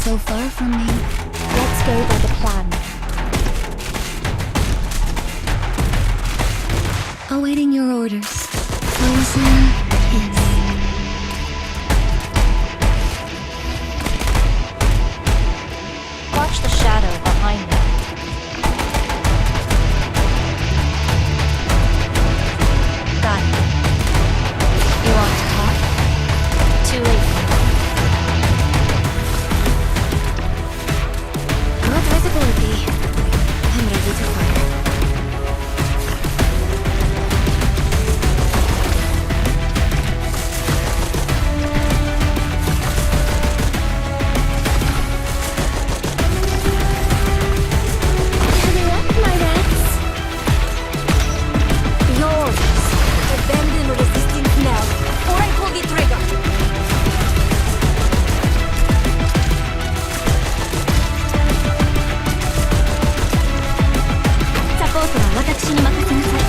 so far from me. Let's go by the plan. Awaiting your orders. Poison kiss. Watch the shadow behind me. Got it. You want to talk? Too late. Good visibility. I'm ready to fire. Hurry up, my rats. Yours. Abandon resistance now, or I pull the trigger. サポートは私に任せなさい。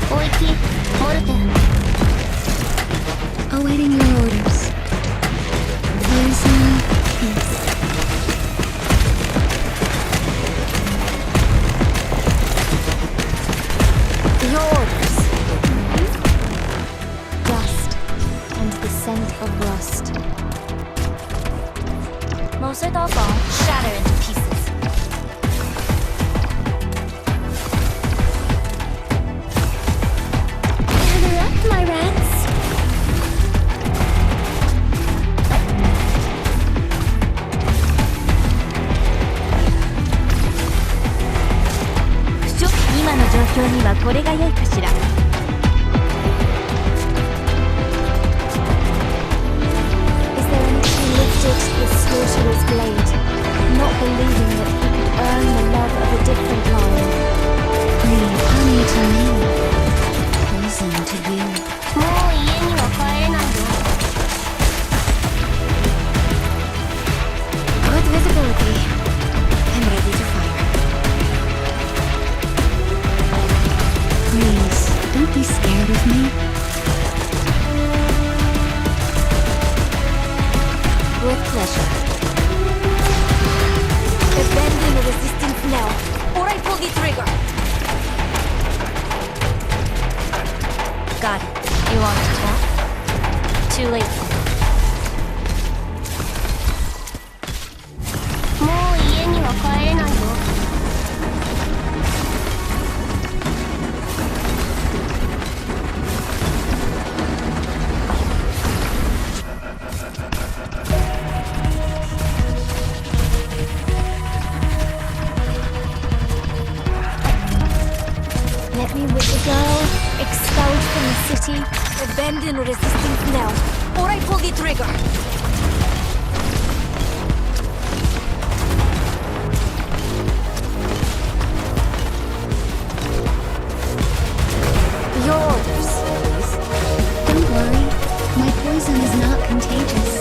おいき、モルテ。Awaiting your orders. Poison kiss. Yours. Dust and the scent of rust. Most of all, shatter into pieces. Gather up, my rats. Is there anything he lifted this sorcerer's blade, not believing that he could earn the love of a different line? Bring honey to me. Poison to you. もう家には帰れないよ。 Good visibility. I'm ready to fire. Please, don't be scared of me. With pleasure. Abandon the resistance now, or I pull the trigger. Got it. You want to talk? Too late. もう家には帰れないよ。 Let me with the girl, expelled from the city, abandon resistance now, or I pull the trigger. Yours. Don't worry. My poison is not contagious.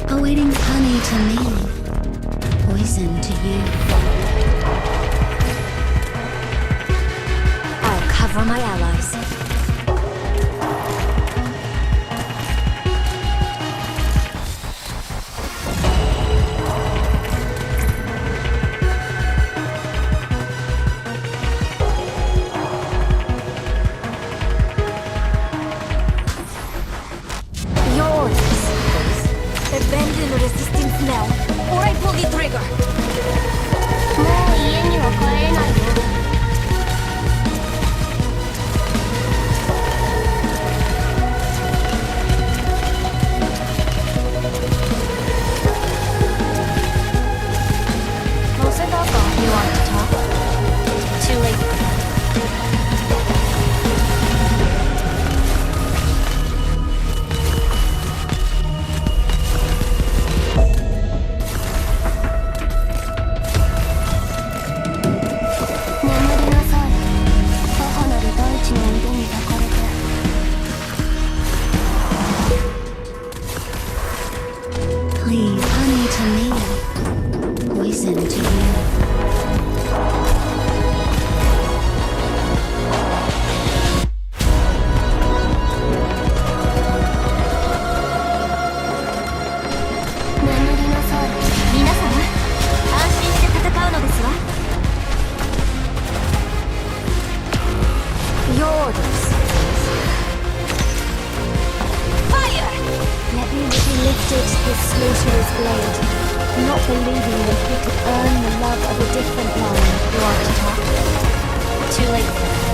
Awaiting honey to me. Poison to you. I'll cover my allies. Yours. Abandon resistance now, or I pull the trigger. もう家には帰れないよ。different line, you want to talk? Too late for that.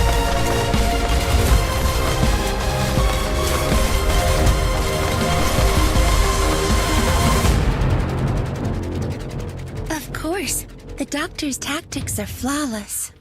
Of course. The doctor's tactics are flawless.